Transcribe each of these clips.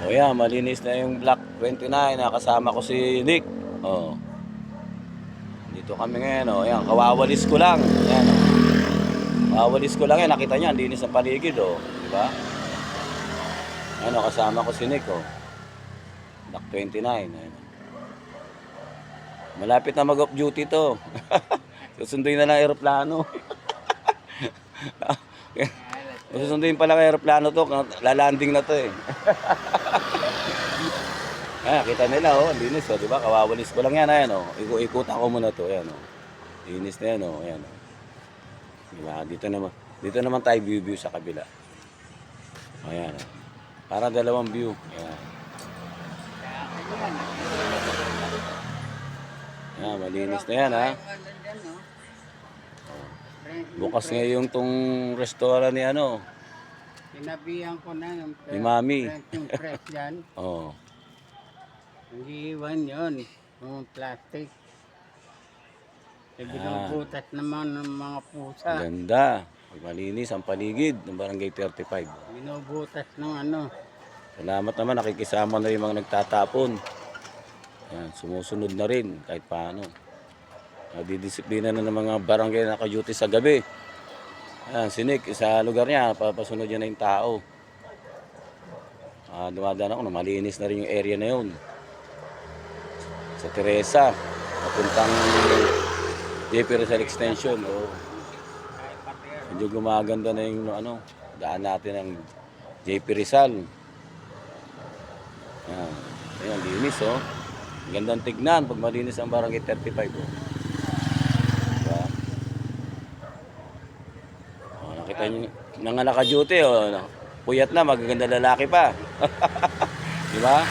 O yan, malinis na yung Block 29. Nakasama ko si Nick. O. Dito kami ngayon. O yan, kawawalis ko lang. Yan o. Kawawalis ko lang yan. Nakita niya, ang linis ang paligid o. Diba? Ano, kasama ko si Nick o. Block 29. Ayan. Malapit na mag-off duty to. Susunduin na lang aeroplano. Susunduin pala ng aeroplano to. Lalanding na to eh. Kita nila oh, linis oh, di ba? Kawawalis ko lang yan, ayan oh. Ikutan ko muna to, ayan oh. Linis na yan oh, ayan oh. Diba? Dito naman tayo view sa kabila. Ayan oh. Para dalawang view. Ayan. Ayan, malinis na yan ha. Bukas ngayon tong restaurant ni ano. Sinabihan ko na ng Ni Mami. yung press dyan. Oo. Hindi iwan yun. Yung plastic. Binubutas naman ng mga pusa. Ganda. Malinis ang paligid ng Barangay 35. Binubutas ng ano. Salamat naman, nakikisama na yung mga nagtatapon. Yan, sumusunod na rin kahit paano. Didisiplina na ng mga barangay na naka-duty sa gabi. Ayan, si Nick, sa lugar niya, papasunod niya na yung tao. Dumadaan ako, malinis na rin yung area na yun. Sa Teresa, papuntang JP Rizal Extension. Oh. Medyo gumaganda na yung ano, daan natin ng JP Rizal. Ayan, linis oh. Gandang tignan pag malinis ang Barangay 35 oh. Diba? Oh, nakita nyo, nang naka-duty oh. Puyat na, magaganda lalaki pa. Diba?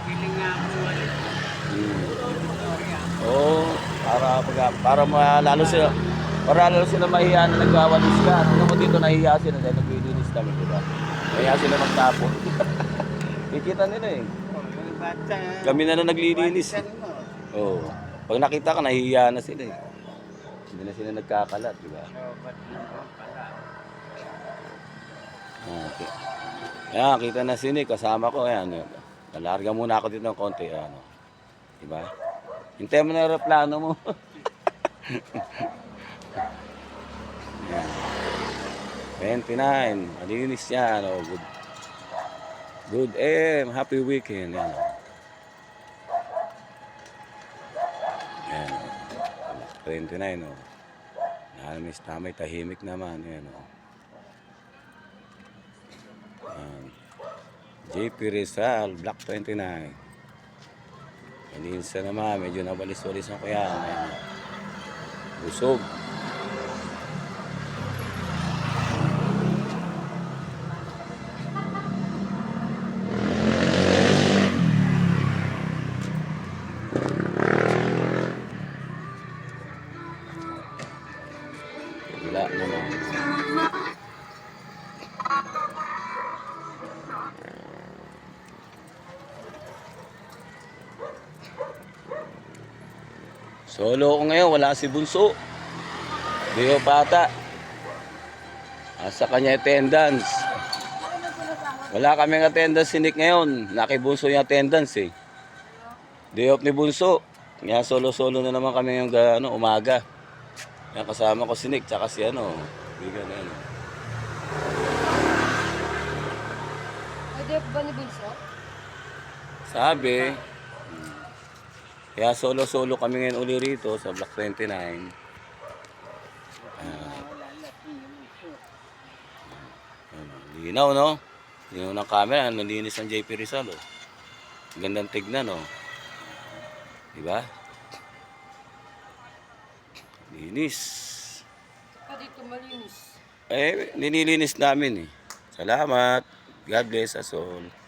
Ibili nga ako ulit. Oh, para lalo sila mahiya na nagwawalis ka. Tingnan mo dito, nahiya sila dahil naglilinis kami, diba? Nahiya sila magtapon. Kikita nila eh. Yung bata. Kami na naglilinis. Oh. Pag nakita ka, nahihiya na sila eh. Hindi na sila nagkakalat, di ba? Okay. Ayan, kita na sini, kasama ko. Ayan, nalarga muna ako dito ng konti. Ayan, di ba? Hintay mo na aeroplano mo. Ayan. 29. Malinis yan. Oh, good happy weekend. Ayan. Ayan. 29 oh. Namiss tamay tahimik naman. Ayan oh. Ayan. JP Rizal, Block 29. Malinis na naman. Medyo nabalis-walis ako yan. Ayan. Busog. Wala naman. Solo ko ngayon, wala si Bunso. Dio Pata. Sa kanya attendance. Wala kaming attendance si Nick ngayon. Nakibunso yung attendance eh. Day off ni Bunso. Kaya solo-solo na naman kami ngayong umaga. Yan, kasama ko si Nick, tsaka si bigan na ano. Day off ba ni Bunso? Sabi. Kaya solo-solo kami ngayon uli rito sa Block 29. Linaw, no? Linaw ng camera, nalinis ang JP Rizal, oh. Gandang tignan, oh. Diba? Linis. Pa dito malinis. Nililinis namin, eh. Salamat. God bless us all.